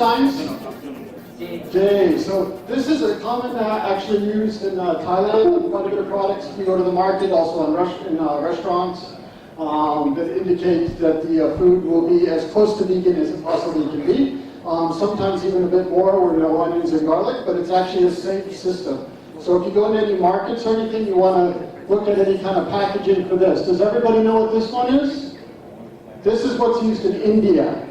signs? J. So this is a common actually used in Thailand. Quite a bit of products if you go to the market, also in restaurants, that indicate that the food will be as close to vegan as it possibly can be. Sometimes even a bit more with no onions and garlic, but it's actually a safe system. So if you go into any markets or anything, you want to look at any kind of packaging for this. Does everybody know what this one is? This is what's used in India.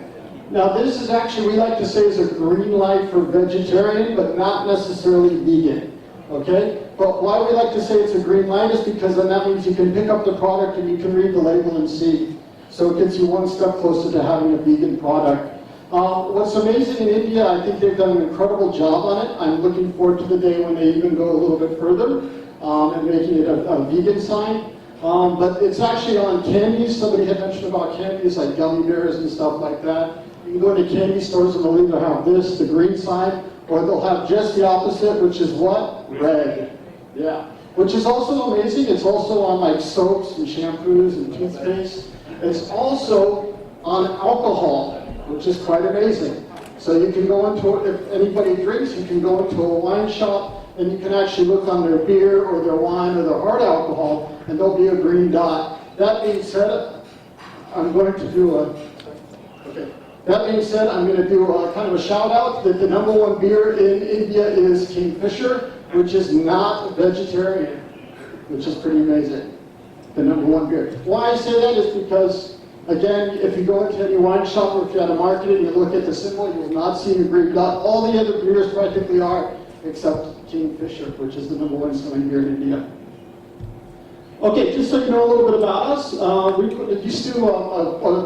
Now this is actually, we like to say, is a green light for vegetarian, but not necessarily vegan, okay? But why we like to say it's a green light is because then that means you can pick up the product and you can read the label and see. So it gets you one step closer to having a vegan product. What's amazing in India, I think they've done an incredible job on it. I'm looking forward to the day when they even go a little bit further and making it a vegan sign. But it's actually on candies. Somebody had mentioned about candies like gummy bears and stuff like that. You can go into candy stores and they'll either have this, the green sign, or they'll have just the opposite, which is what? Red. Yeah. Which is also amazing. It's also on like soaps and shampoos and toothpaste. It's also on alcohol, which is quite amazing. So you can go into, if anybody drinks, you can go into a wine shop and you can actually look on their beer or their wine or their hard alcohol and there'll be a green dot. That being said, I'm going to do a, okay. That being said, I'm going to do a kind of a shout out that the #1 beer in India is Kingfisher, which is not vegetarian, which is pretty amazing. The #1 beer. Why I say that is because, again, if you go into any wine shop or if you're at a market and you look at the symbol, you will not see a green dot. All the other beers practically are, except Kingfisher, which is the #1 selling beer in India. Okay, just so you know a little bit about us,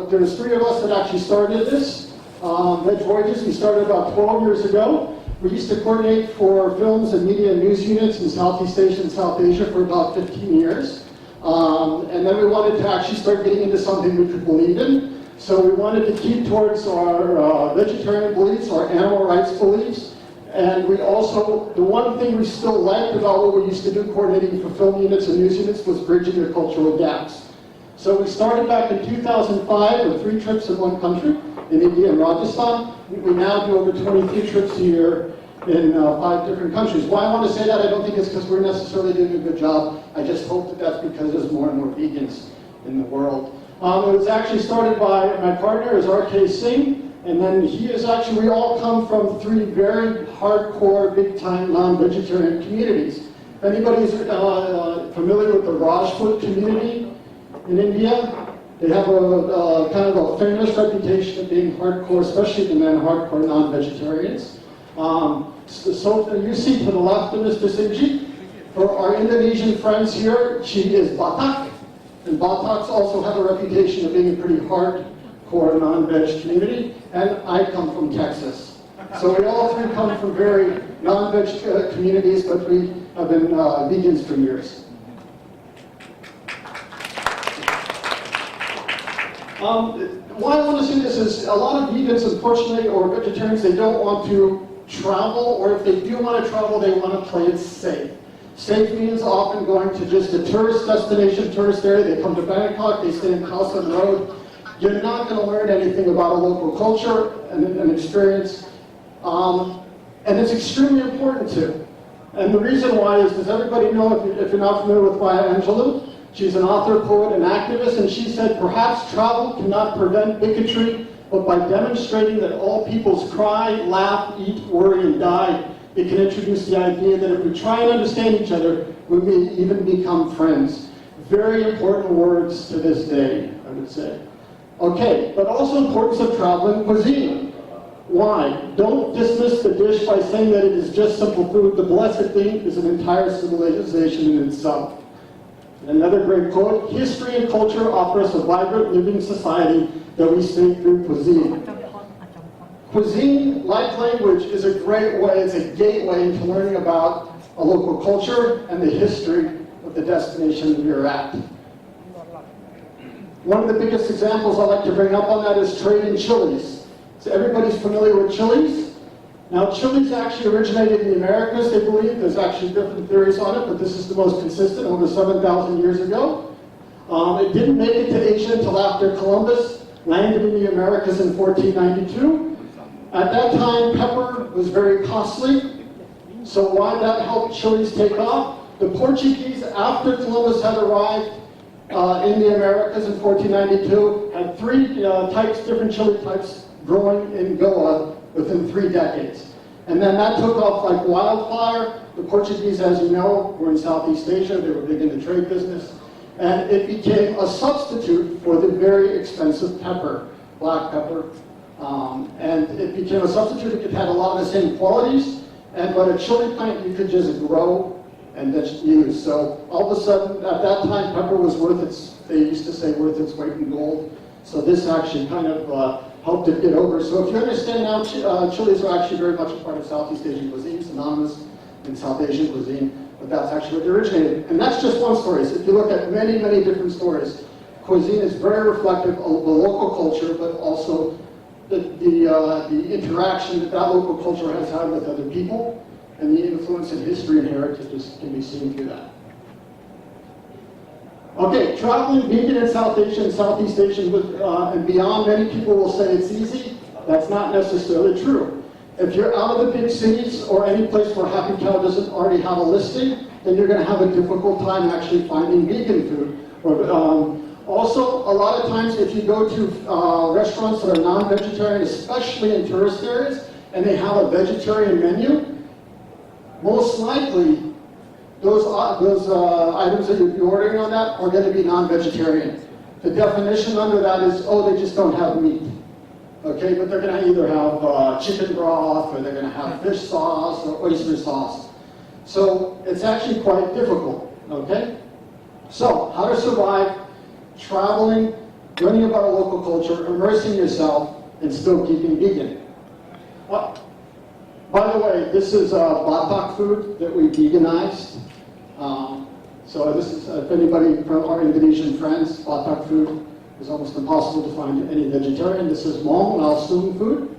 there's 3 of us that actually started this. VegVoyages, we started about 12 years ago. We used to coordinate for films and media and news units in Southeast Asia and South Asia for about 15 years. And then we wanted to actually start getting into something we could believe in. So we wanted to keep towards our vegetarian beliefs, our animal rights beliefs. And we also, the one thing we still liked about what we used to do coordinating for film units and news units was bridging the cultural gaps. So we started back in 2005 with 3 trips in one country, in India and Rajasthan. We now do over 23 trips a year in 5 different countries. Why I want to say that, I don't think it's because we're necessarily doing a good job. I just hope that that's because there's more and more vegans in the world. It was actually started by my partner, is R.K. Singh. And then he is actually, we all come from 3 very hardcore, big-time non-vegetarian communities. If anybody's familiar with the Rajput community in India, they have a kind of a famous reputation of being hardcore, especially the men hardcore non-vegetarians. So you see to the left of Mr. Singh, for our Indonesian friends here, she is Batak. And Bataks also have a reputation of being a pretty hardcore non-veg community. And I come from Texas. So we all 3 come from very non-veg communities, but we have been vegans for years. Why I want to say this is a lot of vegans, unfortunately, or vegetarians, they don't want to travel, or if they do want to travel, they want to play it safe. Safe means often going to just a tourist destination, tourist area. They come to Bangkok, they stay in House on the Road. You're not going to learn anything about a local culture and experience, and it's extremely important to. And the reason why is, does everybody know, if you're not familiar with Maya Angelou? She's an author, poet, and activist, and she said, perhaps travel cannot prevent bigotry, but by demonstrating that all peoples cry, laugh, eat, worry, and die, it can introduce the idea that if we try and understand each other, we may even become friends. Very important words to this day, I would say. Okay, but also importance of travel and cuisine. Why? Don't dismiss the dish by saying that it is just simple food. The blessed thing is an entire civilization in itself. Another great quote, history and culture offer us a vibrant living society that we see through cuisine. Cuisine, like language, is a great way, it's a gateway into learning about a local culture and the history of the destination we are at. One of the biggest examples I like to bring up on that is trade in chilies. So everybody's familiar with chilies? Now chilies actually originated in the Americas, they believe. There's actually different theories on it, but this is the most consistent, over 7,000 years ago. It didn't make it to Asia until after Columbus landed in the Americas in 1492. At that time, pepper was very costly. So why that helped chilies take off? The Portuguese, after Columbus had arrived in the Americas in 1492, had three different chili types growing in Goa within 3 decades. And then that took off like wildfire. The Portuguese, as you know, were in Southeast Asia. They were big in the trade business. And it became a substitute for the very expensive pepper, black pepper. And it became a substitute. It had a lot of the same qualities. But a chili plant you could just grow and just use. So all of a sudden, at that time, pepper was worth its, they used to say, worth its weight in gold. So this actually kind of helped it get over. So if you understand now, chilies are actually very much a part of Southeast Asian cuisine, synonymous in South Asian cuisine, but that's actually where they originated. And that's just one story. So if you look at many, many different stories, cuisine is very reflective of the local culture, but also the interaction that that local culture has had with other people, and the influence in history and heritage can be seen through that. Okay, traveling vegan in South Asia and Southeast Asia and beyond, many people will say it's easy. That's not necessarily true. If you're out of the big cities or any place where Happy Cow doesn't already have a listing, then you're going to have a difficult time actually finding vegan food. Also, a lot of times if you go to restaurants that are non-vegetarian, especially in tourist areas, and they have a vegetarian menu, most likely those items that you'll be ordering on that are going to be non-vegetarian. The definition under that is, oh, they just don't have meat. Okay, but they're going to either have chicken broth, or they're going to have fish sauce, or oyster sauce. So it's actually quite difficult, okay? So, how to survive traveling, learning about a local culture, immersing yourself, and still keeping vegan. By the way, this is batak food that we veganized. So this is, if anybody from our Indonesian friends, batak food is almost impossible to find any vegetarian. This is mong laosung food.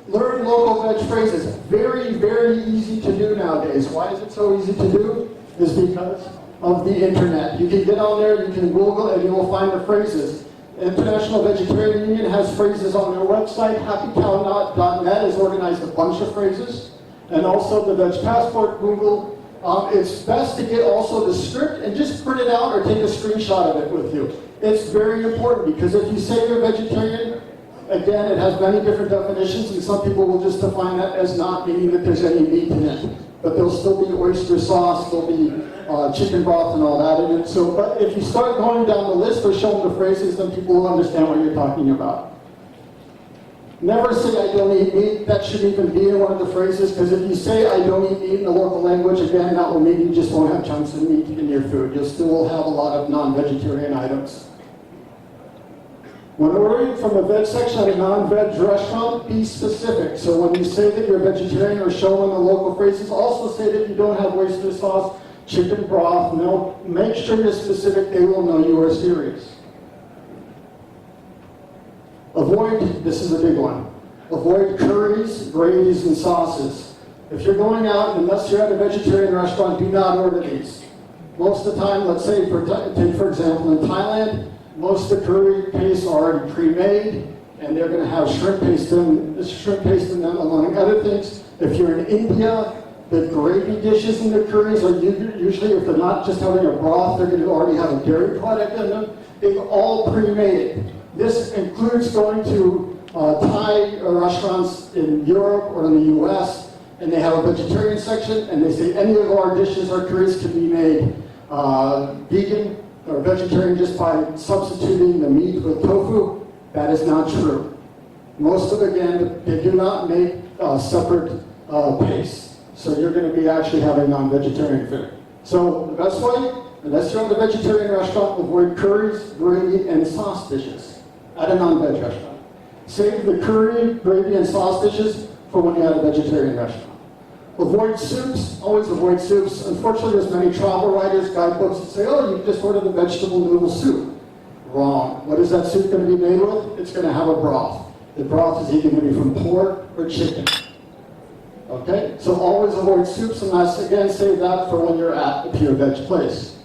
Learn local veg phrases. Very, very easy to do nowadays. Why is it so easy to do? Is because of the internet. You can get on there, you can Google, and you will find the phrases. International Vegetarian Union has phrases on their website. HappyCow.net has organized a bunch of phrases. And also the Veg Passport, Google. It's best to get also the script and just print it out or take a screenshot of it with you. It's very important because if you say you're vegetarian, again, it has many different definitions, and some people will just define that as not meaning that there's any meat in it. But there'll still be oyster sauce, there'll be chicken broth and all that in it. So, but if you start going down the list or showing the phrases, then people will understand what you're talking about. Never say I don't eat meat. That shouldn't even be in one of the phrases, because if you say I don't eat meat in the local language, again, that will mean you just won't have chunks of meat in your food. You'll still have a lot of non-vegetarian items. When ordering from the veg section at a non-veg restaurant, be specific. So when you say that you're vegetarian or show in the local phrases, also say that you don't have oyster sauce, chicken broth, milk. Make sure you're specific. They will know you are serious. Avoid, this is a big one, avoid curries, gravies, and sauces. If you're going out, unless you're at a vegetarian restaurant, do not order these. Most of the time, let's say, take for example, in Thailand, most of the curry pastes are already pre-made, and they're going to have shrimp paste in them, among other things. If you're in India, the gravy dishes in the curries are usually, if they're not just having a broth, they're going to already have a dairy product in them. They've all pre-made it. This includes going to Thai restaurants in Europe or in the US, and they have a vegetarian section, and they say any of our dishes or curries can be made vegan or vegetarian just by substituting the meat with tofu. That is not true. Most of, again, they do not make separate pastes. So you're going to be actually having non-vegetarian food. So the best way, unless you're at a vegetarian restaurant, avoid curries, gravy, and sauce dishes at a non-veg restaurant. Save the curry, gravy, and sauce dishes for when you're at a vegetarian restaurant. Avoid soups, always avoid soups. Unfortunately, there's many travel writers, guidebooks that say, oh, you just ordered a vegetable noodle soup. Wrong. What is that soup going to be made with? It's going to have a broth. The broth is either going to be from pork or chicken. Okay? So always avoid soups, unless, again, save that for when you're at a pure veg place.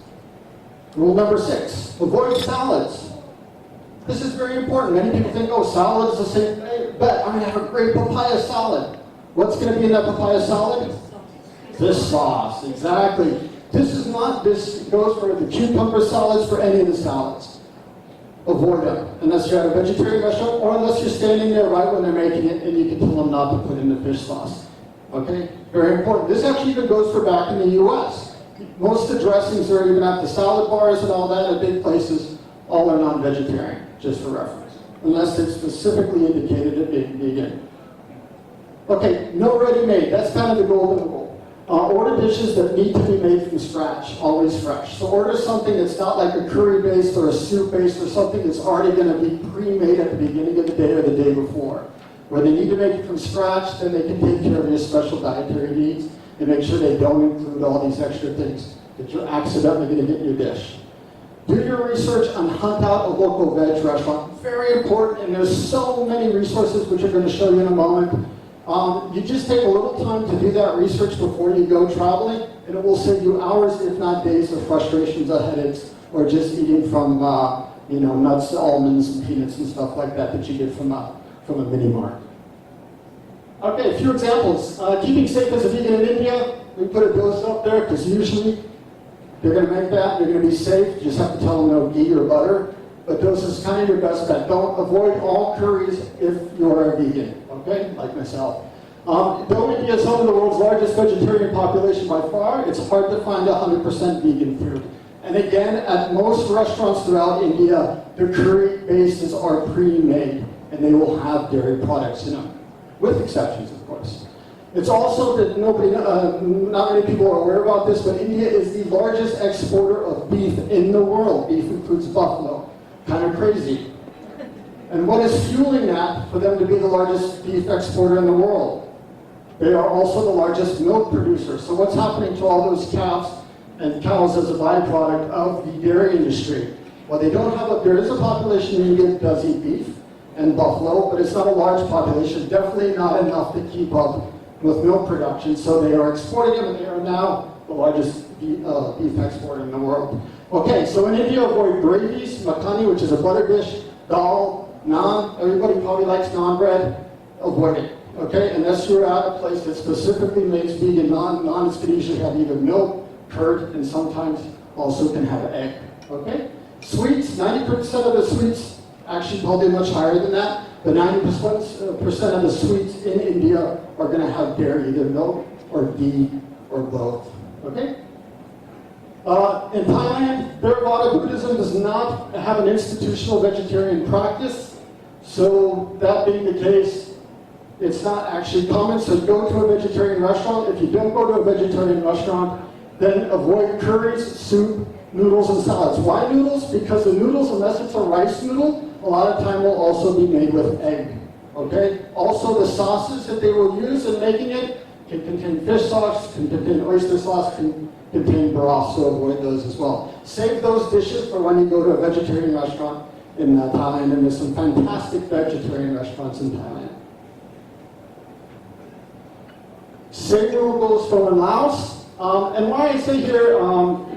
Rule number 6, avoid salads. This is very important. Many people think, oh, salad is the same. But I'm going to have a great papaya salad. What's going to be in that papaya salad? This sauce, exactly. This goes for the cucumber salads, for any of the salads. Avoid them, unless you're at a vegetarian restaurant, or unless you're standing there right when they're making it and you can tell them not to put in the fish sauce. Okay? Very important. This actually even goes for back in the US. Most of the dressings are even at the salad bars and all that at big places, all are non-vegetarian, just for reference. Unless it's specifically indicated at being vegan. Okay, no ready-made. That's kind of the golden rule. Order dishes that need to be made from scratch, always fresh. So order something that's not like a curry-based or a soup-based or something that's already going to be pre-made at the beginning of the day or the day before. Where they need to make it from scratch, then they can take care of your special dietary needs and make sure they don't include all these extra things that you're accidentally going to get in your dish. Do your research and hunt out a local veg restaurant. Very important, and there's so many resources which I'm going to show you in a moment. You just take a little time to do that research before you go traveling, and it will save you hours, if not days, of frustrations or headaches, or just eating from nuts, almonds, and peanuts and stuff like that that you get from a mini mart. Okay, a few examples. Keeping safe as a vegan in India. We put a dose up there because usually they're going to make that. They're going to be safe. You just have to tell them no ghee or butter. But dose is kind of your best bet. Don't avoid all curries if you're a vegan. Okay, like myself. Though India is home to the world's largest vegetarian population by far, it's hard to find 100% vegan food. And again, at most restaurants throughout India, the curry bases are pre-made, and they will have dairy products in them, with exceptions, of course. It's also that not many people are aware about this, but India is the largest exporter of beef in the world. Beef includes buffalo. Kind of crazy. And what is fueling that for them to be the largest beef exporter in the world? They are also the largest milk producer. So what's happening to all those cows and cows as a byproduct of the dairy industry? Well, there is a population in India that does eat beef and buffalo, but it's not a large population, definitely not enough to keep up with milk production. So they are exporting them, and they are now the largest beef exporter in the world. Okay, so in India, avoid gravies, makhani, which is a butter dish, dal, naan. Everybody probably likes naan bread. Avoid it. Okay, unless you're at a place that specifically makes vegan naan. Naan is going to usually have either milk, curd, and sometimes also can have egg. Okay, sweets. 90% of the sweets, actually probably much higher than that, but 90% of the sweets in India are going to have dairy, either milk or ghee or both. Okay. In Thailand, Theravada Buddhism does not have an institutional vegetarian practice. So that being the case, it's not actually common. So go to a vegetarian restaurant. If you don't go to a vegetarian restaurant, then avoid curries, soup, noodles, and salads. Why noodles? Because the noodles, unless it's a rice noodle, a lot of time will also be made with egg. Okay? Also, the sauces that they will use in making it can contain fish sauce, can contain oyster sauce, can contain broth, so avoid those as well. Save those dishes for when you go to a vegetarian restaurant in Thailand, and there's some fantastic vegetarian restaurants in Thailand. Same rule goes for in Laos. And why I say here,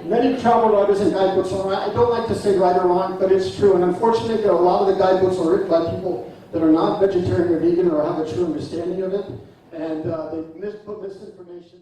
many travel writers and guidebooks are right. I don't like to say right or wrong, but it's true. And unfortunately, a lot of the guidebooks are written by people that are not vegetarian or vegan or have a true understanding of it. And they put misinformation.